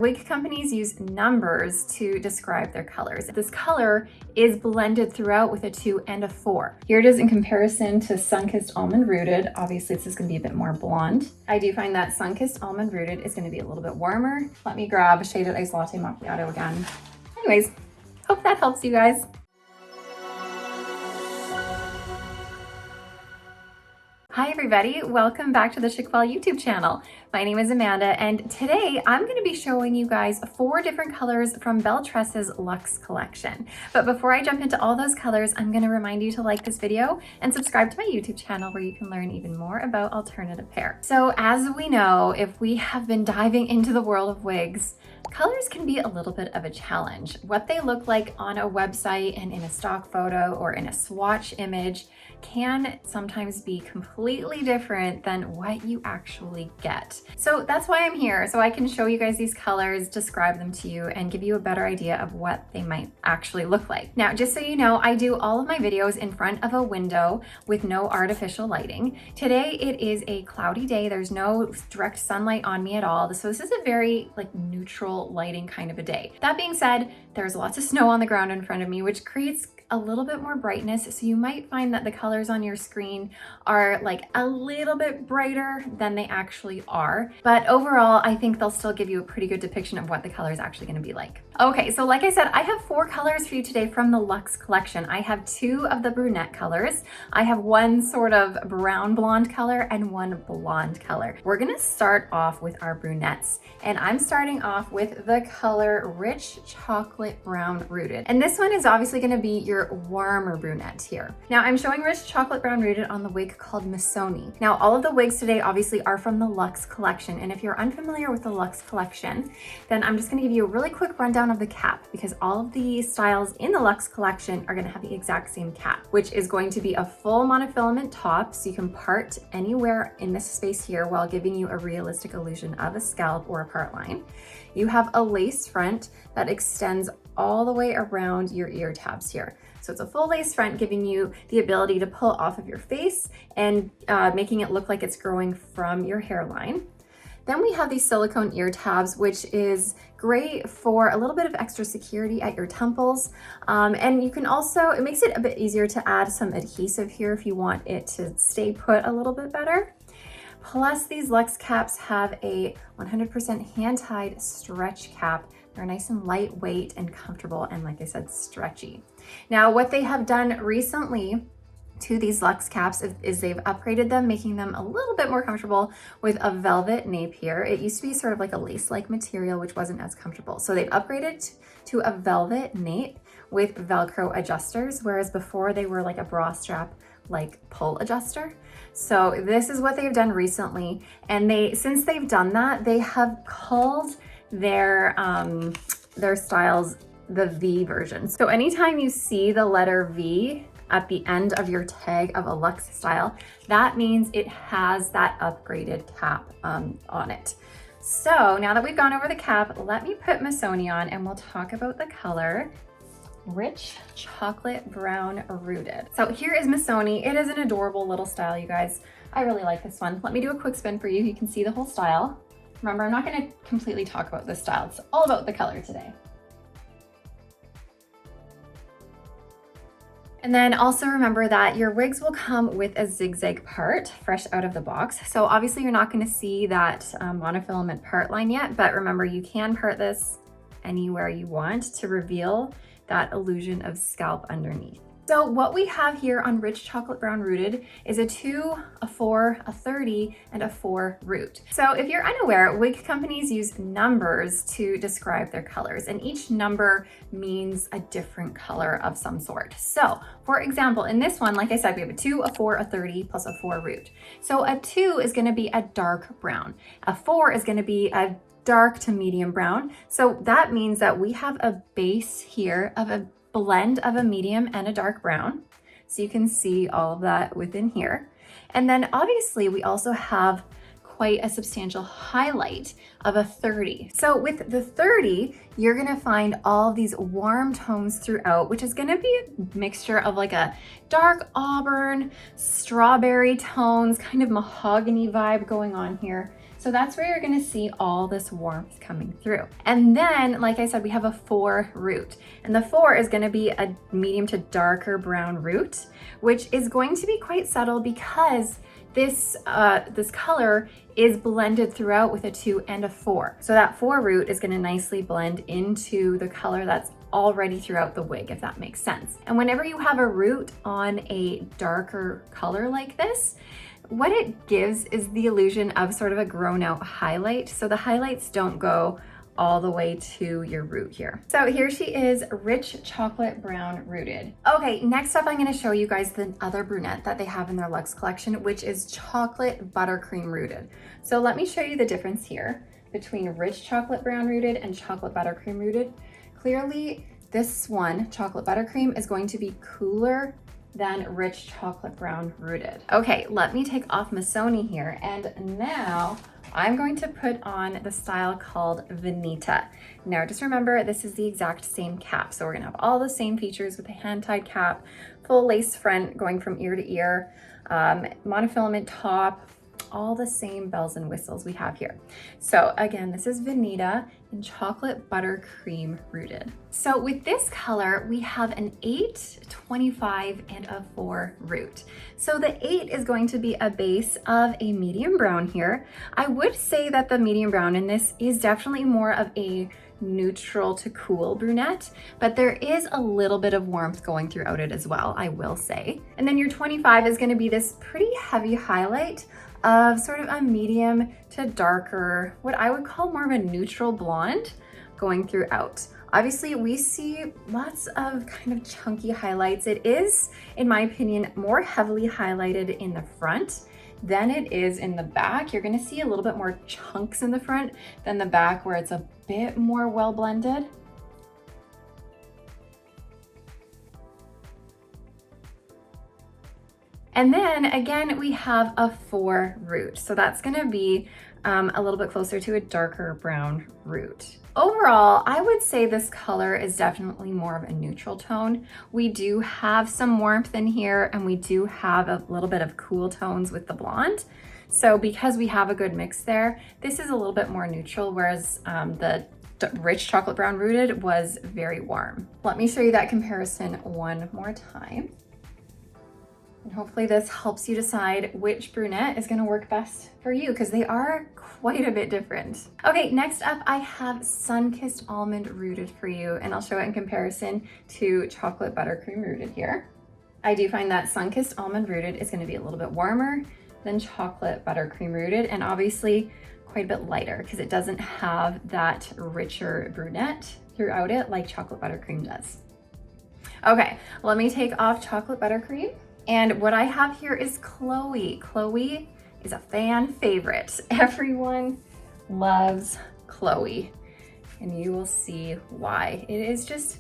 Wig companies use numbers to describe their colors. This color is blended throughout with a 2 and a 4. Here it is in comparison to Sunkissed Almond Rooted. Obviously this is going to be a bit more blonde. I do find that Sunkissed Almond Rooted is going to be a little bit warmer. Let me grab Shaded Ice Latte Macchiato again. Anyways, hope that helps you guys. Hi everybody, welcome back to the Chiquel YouTube channel. My name is Amanda and today I'm going to be showing you guys 4 different colors from Belle Tress's Luxe collection. But before I jump into all those colors, I'm going to remind you to like this video and subscribe to my YouTube channel where you can learn even more about alternative hair. So as we know, if we have been diving into the world of wigs, colors can be a little bit of a challenge. What they look like on a website and in a stock photo or in a swatch image can sometimes be completely different than what you actually get. So that's why I'm here, so I can show you guys these colors, describe them to you, and give you a better idea of what they might actually look like. Now, just so you know, I do all of my videos in front of a window with no artificial lighting. Today it is a cloudy day. There's no direct sunlight on me at all. So this is a very neutral lighting kind of a day. That being said, there's lots of snow on the ground in front of me, which creates a little bit more brightness. So you might find that the colors on your screen are a little bit brighter than they actually are. But overall, I think they'll still give you a pretty good depiction of what the color is actually gonna be like. Okay, so like I said, I have 4 colors for you today from the Luxe collection. I have 2 of the brunette colors. I have 1 sort of brown blonde color and 1 blonde color. We're gonna start off with our brunettes. And I'm starting off with the color Rich Chocolate Brown Rooted. And this one is obviously gonna be your warmer brunette here. Now I'm showing Rich Chocolate Brown Rooted on the wig called Missoni. Now all of the wigs today obviously are from the Luxe collection, and if you're unfamiliar with the Luxe collection, then I'm just gonna give you a really quick rundown of the cap, because all of the styles in the Luxe collection are gonna have the exact same cap, which is going to be a full monofilament top, so you can part anywhere in this space here while giving you a realistic illusion of a scalp or a part line. You have a lace front that extends all the way around your ear tabs here. So it's a full lace front, giving you the ability to pull off of your face and making it look like it's growing from your hairline. Then we have these silicone ear tabs, which is great for a little bit of extra security at your temples. And you can also, it makes it a bit easier to add some adhesive here if you want it to stay put a little bit better. Plus these Luxe caps have a 100% hand-tied stretch cap. They're nice and lightweight and comfortable, and like I said, stretchy. Now what they have done recently to these Luxe caps is they've upgraded them, making them a little bit more comfortable with a velvet nape here. It used to be sort of like a lace-like material, which wasn't as comfortable. So they've upgraded to a velvet nape with Velcro adjusters, whereas before they were like a bra strap pull adjuster. So this is what they've done recently. And since they've done that, they have called their styles the V version. So anytime you see the letter V at the end of your tag of a Luxe style, that means it has that upgraded cap on it. So now that we've gone over the cap, let me put Missoni on and we'll talk about the color Rich Chocolate Brown Rooted. So here is Missoni. It is an adorable little style, you guys. I really like this one. Let me do a quick spin for you. You can see the whole style. Remember, I'm not going to completely talk about this style. It's all about the color today. And then also remember that your wigs will come with a zigzag part fresh out of the box. So obviously you're not going to see that monofilament part line yet, but remember you can part this anywhere you want to reveal that illusion of scalp underneath. So what we have here on Rich Chocolate Brown Rooted is a 2, a 4, a 30, and a 4 root. So if you're unaware, wig companies use numbers to describe their colors, and each number means a different color of some sort. So for example, in this one, like I said, we have a 2, a 4, a 30, plus a 4 root. So a 2 is gonna be a dark brown. A 4 is gonna be a dark to medium brown. So that means that we have a base here of a blend of a medium and a dark brown. So you can see all of that within here. And then obviously we also have quite a substantial highlight of a 30. So with the 30, you're gonna find all these warm tones throughout, which is gonna be a mixture of like a dark auburn, strawberry tones, kind of mahogany vibe going on here. So that's where you're gonna see all this warmth coming through. And then, like I said, we have a 4 root. And the 4 is gonna be a medium to darker brown root, which is going to be quite subtle because this color is blended throughout with a 2 and a 4. So that 4 root is gonna nicely blend into the color that's already throughout the wig, if that makes sense. And whenever you have a root on a darker color like this, what it gives is the illusion of sort of a grown out highlight. So the highlights don't go all the way to your root here. So here she is, rich chocolate brown rooted. Okay, next up I'm gonna show you guys the other brunette that they have in their Luxe collection, which is chocolate buttercream rooted. So let me show you the difference here between rich chocolate brown rooted and chocolate buttercream rooted. Clearly, this one, chocolate buttercream, is going to be cooler than rich chocolate brown rooted. Okay, let me take off Missoni here, and now I'm going to put on the style called Veneta. Now, just remember, this is the exact same cap. So we're gonna have all the same features with a hand-tied cap, full lace front going from ear to ear, monofilament top, all the same bells and whistles we have here. So again, this is Veneta in chocolate buttercream rooted. So with this color, we have an 8, 25, and a 4 root. So the 8 is going to be a base of a medium brown here. I would say that the medium brown in this is definitely more of a neutral to cool brunette, but there is a little bit of warmth going throughout it as well, I will say. And then your 25 is going to be this pretty heavy highlight of sort of a medium to darker, what I would call more of a neutral blonde going throughout. Obviously, we see lots of kind of chunky highlights. It is, in my opinion, more heavily highlighted in the front than it is in the back. You're gonna see a little bit more chunks in the front than the back, where it's a bit more well blended. And then again, we have a 4 root. So that's gonna be a little bit closer to a darker brown root. Overall, I would say this color is definitely more of a neutral tone. We do have some warmth in here, and we do have a little bit of cool tones with the blonde. So because we have a good mix there, this is a little bit more neutral, whereas the rich chocolate brown rooted was very warm. Let me show you that comparison one more time. And hopefully this helps you decide which brunette is gonna work best for you, because they are quite a bit different. Okay, next up I have Sunkissed Almond rooted for you, and I'll show it in comparison to chocolate buttercream rooted here. I do find that Sunkissed Almond rooted is gonna be a little bit warmer than chocolate buttercream rooted, and obviously quite a bit lighter because it doesn't have that richer brunette throughout it like chocolate buttercream does. Okay, let me take off chocolate buttercream. And what I have here is Chloe. Chloe is a fan favorite. Everyone loves Chloe, and you will see why. It is just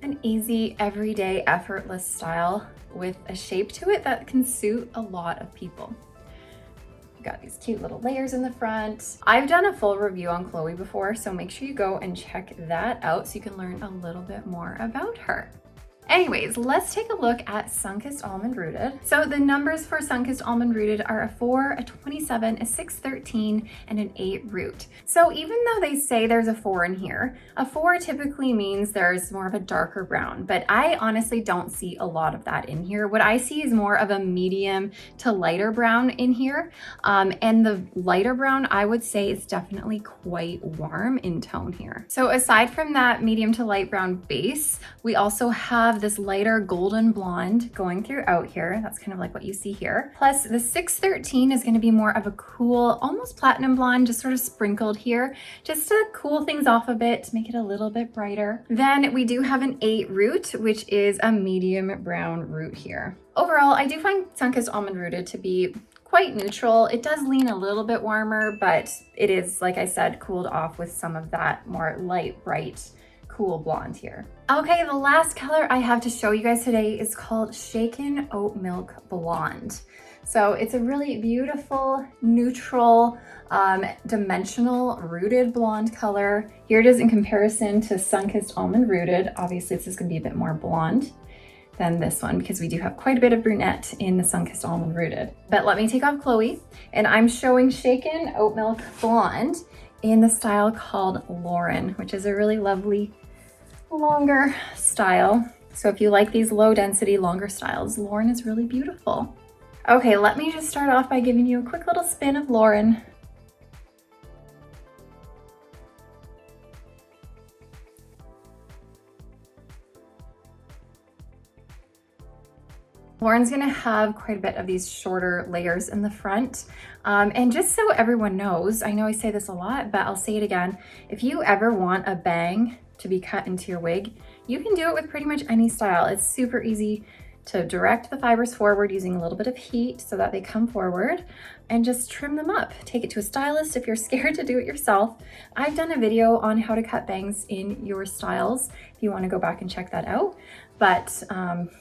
an easy, everyday, effortless style with a shape to it that can suit a lot of people. You've got these cute little layers in the front. I've done a full review on Chloe before, so make sure you go and check that out so you can learn a little bit more about her. Anyways, let's take a look at Sunkissed Almond Rooted. So the numbers for Sunkissed Almond Rooted are a 4, a 27, a 6, 13, and an 8 root. So even though they say there's a 4 in here, a 4 typically means there's more of a darker brown, but I honestly don't see a lot of that in here. What I see is more of a medium to lighter brown in here. And the lighter brown, I would say, is definitely quite warm in tone here. So aside from that medium to light brown base, we also have this lighter golden blonde going throughout here. That's kind of like what you see here. Plus the 613 is going to be more of a cool, almost platinum blonde, just sort of sprinkled here, just to cool things off a bit, to make it a little bit brighter. Then we do have an 8 root, which is a medium brown root here. Overall, I do find Sunkissed Almond Rooted to be quite neutral. It does lean a little bit warmer, but it is, like I said, cooled off with some of that more light, bright, cool blonde here. Okay, the last color I have to show you guys today is called Shaken Oatmilk Blonde. So it's a really beautiful, neutral, dimensional rooted blonde color. Here it is in comparison to Sunkissed Almond Rooted. Obviously this is gonna be a bit more blonde. than this one because we do have quite a bit of brunette in the Sunkissed Almond Rooted. But let me take off Chloe, and I'm showing Shaken Oatmilk Blonde in the style called Lauren, which is a really lovely longer style. So if you like these low density longer styles, Lauren is really beautiful. Okay, let me just start off by giving you a quick little spin of Lauren. Lauren's gonna have quite a bit of these shorter layers in the front. And just so everyone knows, I know I say this a lot, but I'll say it again. If you ever want a bang to be cut into your wig, you can do it with pretty much any style. It's super easy to direct the fibers forward using a little bit of heat so that they come forward, and just trim them up. Take it to a stylist if you're scared to do it yourself. I've done a video on how to cut bangs in your styles if you want to go back and check that out. But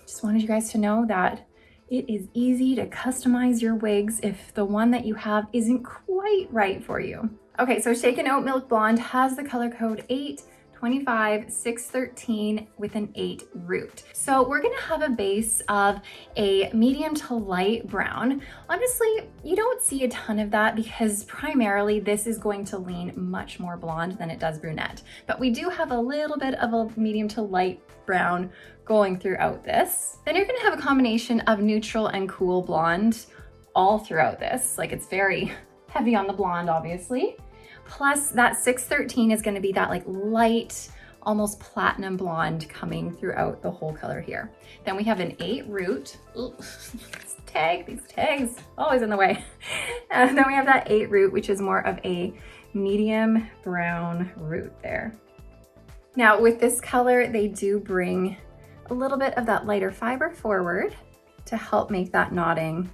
just wanted you guys to know that it is easy to customize your wigs if the one that you have isn't quite right for you. Okay, so Shaken Oatmilk Blonde has the color code 825-613 with an 8 root. So we're gonna have a base of a medium to light brown. Honestly, you don't see a ton of that because primarily this is going to lean much more blonde than it does brunette. But we do have a little bit of a medium to light brown going throughout this. Then you're gonna have a combination of neutral and cool blonde all throughout this. Like, it's very heavy on the blonde, obviously. Plus that 613 is gonna be that like light, almost platinum blonde coming throughout the whole color here. Then we have an 8 root. Ooh, these tags, always in the way. And then we have that 8 root, which is more of a medium brown root there. Now with this color, they do bring a little bit of that lighter fiber forward to help make that knotting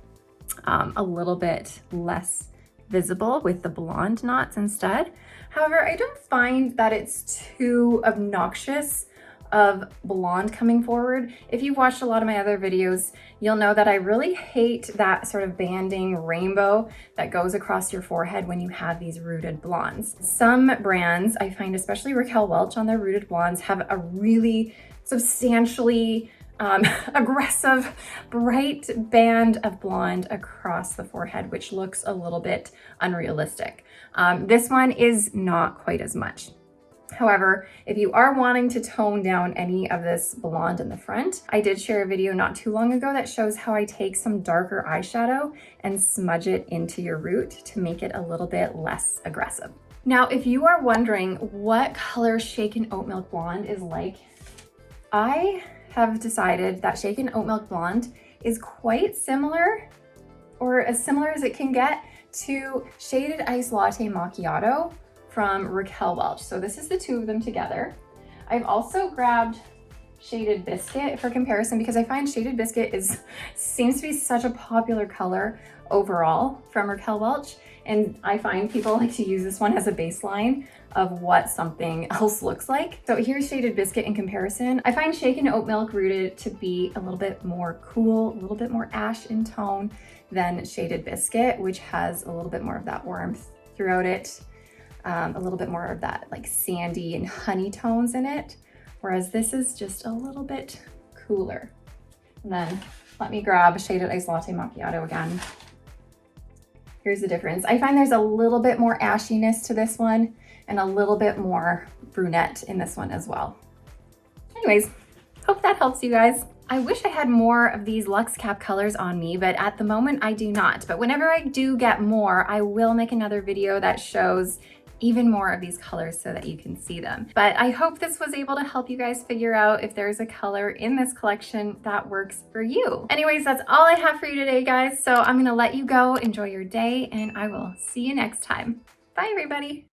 a little bit less visible with the blonde knots instead. However, I don't find that it's too obnoxious of blonde coming forward. If you've watched a lot of my other videos, you'll know that I really hate that sort of banding rainbow that goes across your forehead when you have these rooted blondes. Some brands, I find especially Raquel Welch on their rooted blondes, have a really substantially aggressive, bright band of blonde across the forehead, which looks a little bit unrealistic. This one is not quite as much. However, if you are wanting to tone down any of this blonde in the front, I did share a video not too long ago that shows how I take some darker eyeshadow and smudge it into your root to make it a little bit less aggressive. Now, if you are wondering what color Shaken Oatmilk Blonde is like, I have decided that Shaken Oatmilk Blonde is quite similar, or as similar as it can get, to Shaded Iced Latte Macchiato from Raquel Welch. So this is the two of them together. I've also grabbed Shaded Biscuit for comparison because I find Shaded Biscuit seems to be such a popular color overall from Raquel Welch, and I find people like to use this one as a baseline of what something else looks like. So here's Shaded Biscuit in comparison. I find Shaken Oatmilk Rooted to be a little bit more cool, a little bit more ash in tone than Shaded Biscuit, which has a little bit more of that warmth throughout it. A little bit more of that like sandy and honey tones in it, whereas this is just a little bit cooler. And then let me grab Shaded Iced Latte Macchiato again. Here's the difference. I find there's a little bit more ashiness to this one and a little bit more brunette in this one as well. Anyways, hope that helps you guys. I wish I had more of these Luxe cap colors on me, but at the moment I do not. But whenever I do get more, I will make another video that shows even more of these colors so that you can see them. But I hope this was able to help you guys figure out if there's a color in this collection that works for you. Anyways, that's all I have for you today, guys. So I'm gonna let you go, enjoy your day, and I will see you next time. Bye, everybody.